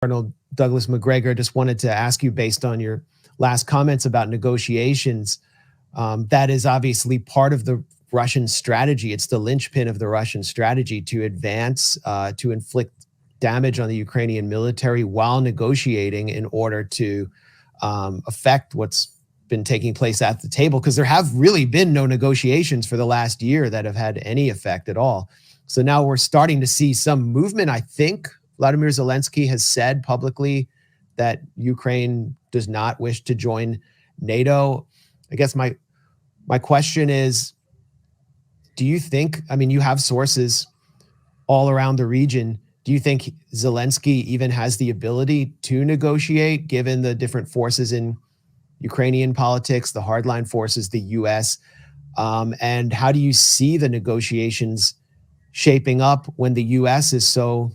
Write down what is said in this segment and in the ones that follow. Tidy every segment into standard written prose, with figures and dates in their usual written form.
Col Douglas Macgregor, just wanted to ask you, based on your last comments about negotiations, that is obviously part of the Russian strategy. It's the linchpin of the Russian strategy to advance, to inflict damage on the Ukrainian military while negotiating in order to affect what's been taking place at the table, because there have really been no negotiations for the last year that have had any effect at all. So now we're starting to see some movement. I think Vladimir Zelensky has said publicly that Ukraine does not wish to join NATO. I guess my question is, do you think, I mean, you have sources all around the region, do you think Zelensky even has the ability to negotiate, given the different forces in Ukrainian politics, the hardline forces, the US? And how do you see the negotiations shaping up when the US is so,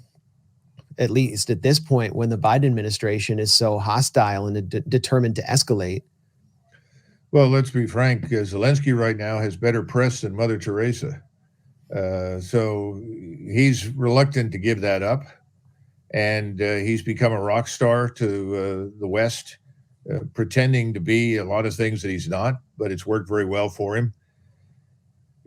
at least at this point, when the Biden administration is so hostile and determined to escalate? Well, let's be frank. Zelensky right now has better press than Mother Teresa. So he's reluctant to give that up. And he's become a rock star to the West, pretending to be a lot of things that he's not, but it's worked very well for him.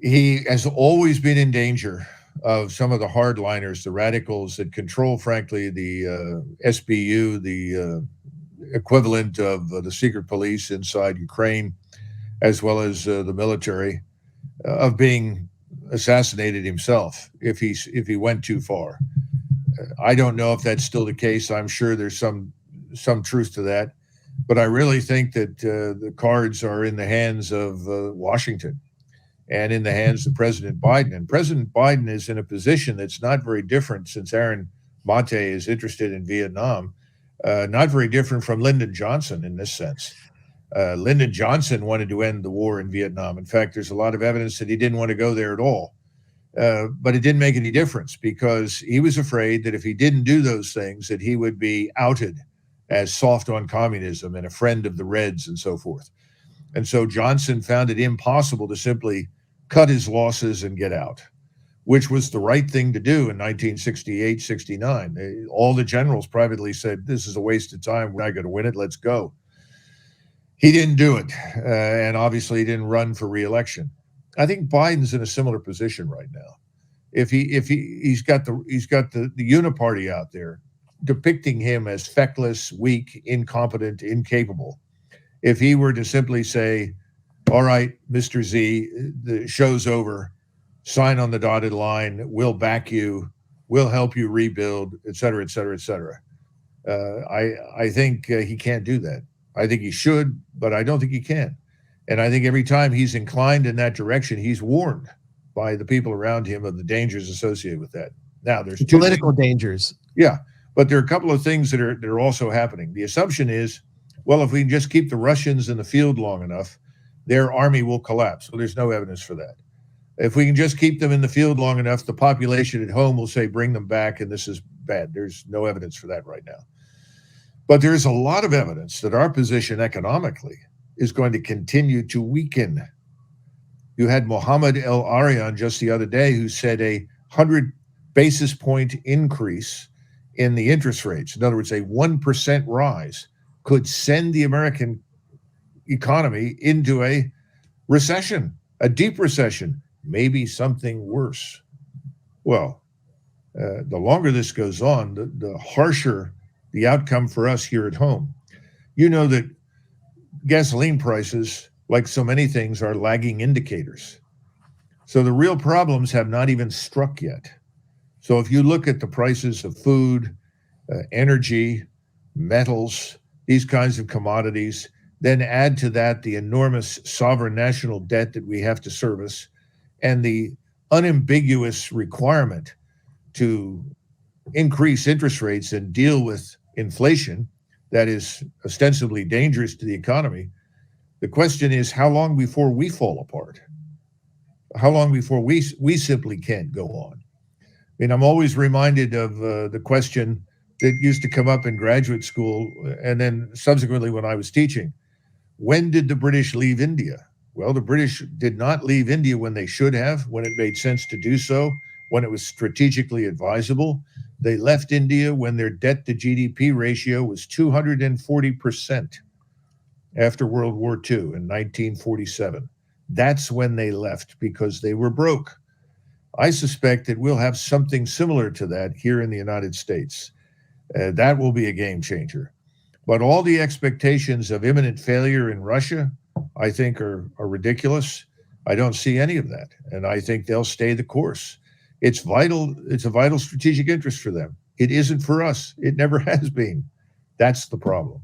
He has always been in danger of some of the hardliners, the radicals that control, frankly, the SBU, the equivalent of the secret police inside Ukraine, as well as the military, of being assassinated himself if he went too far. I don't know if that's still the case. I'm sure there's some truth to that, but I really think that the cards are in the hands of Washington and in the hands of President Biden. And President Biden is in a position that's not very different, since Aaron Mate is interested in Vietnam, not very different from Lyndon Johnson in this sense. Lyndon Johnson wanted to end the war in Vietnam. In fact, there's a lot of evidence that he didn't want to go there at all. But it didn't make any difference, because he was afraid that if he didn't do those things, that he would be outed as soft on communism and a friend of the Reds and so forth. And so Johnson found it impossible to simply cut his losses and get out, which was the right thing to do in 1968, 69. All the generals privately said, this is a waste of time. We're not going to win it. Let's go. He didn't do it. And obviously he didn't run for re-election. I think Biden's in a similar position right now. If he's got the Uni-Party out there depicting him as feckless, weak, incompetent, incapable. If he were to simply say, all right, Mr. Z, the show's over, sign on the dotted line, we'll back you, we'll help you rebuild, et cetera, et cetera, et cetera. I think he can't do that. I think he should, but I don't think he can. And I think every time he's inclined in that direction, he's warned by the people around him of the dangers associated with that. Now, there's political dangers. Yeah, but there are a couple of things that are also happening. The assumption is, well, if we can just keep the Russians in the field long enough, their army will collapse. Well, there's no evidence for that. If we can just keep them in the field long enough, the population at home will say, bring them back, and this is bad. There's no evidence for that right now. But there is a lot of evidence that our position economically is going to continue to weaken. You had Mohammed El Arian just the other day, who said 100 basis point increase in the interest rates, in other words, a 1% rise, could send the American economy into a recession, a deep recession, maybe something worse. Well, the longer this goes on, the harsher the outcome for us here at home. You know that gasoline prices, like so many things, are lagging indicators. So the real problems have not even struck yet. So if you look at the prices of food, energy, metals, these kinds of commodities, then add to that the enormous sovereign national debt that we have to service, and the unambiguous requirement to increase interest rates and deal with inflation that is ostensibly dangerous to the economy. The question is, how long before we fall apart? How long before we simply can't go on? I mean, I'm always reminded of the question that used to come up in graduate school, and then subsequently when I was teaching. When did the British leave India? Well, the British did not leave India when they should have, when it made sense to do so, when it was strategically advisable. They left India when their debt to GDP ratio was 240% after World War II in 1947. That's when they left because they were broke. I suspect that we'll have something similar to that here in the United States. That will be a game changer. But all the expectations of imminent failure in Russia, I think, are ridiculous. I don't see any of that. And I think they'll stay the course. It's vital. It's a vital strategic interest for them. It isn't for us. It never has been. That's the problem.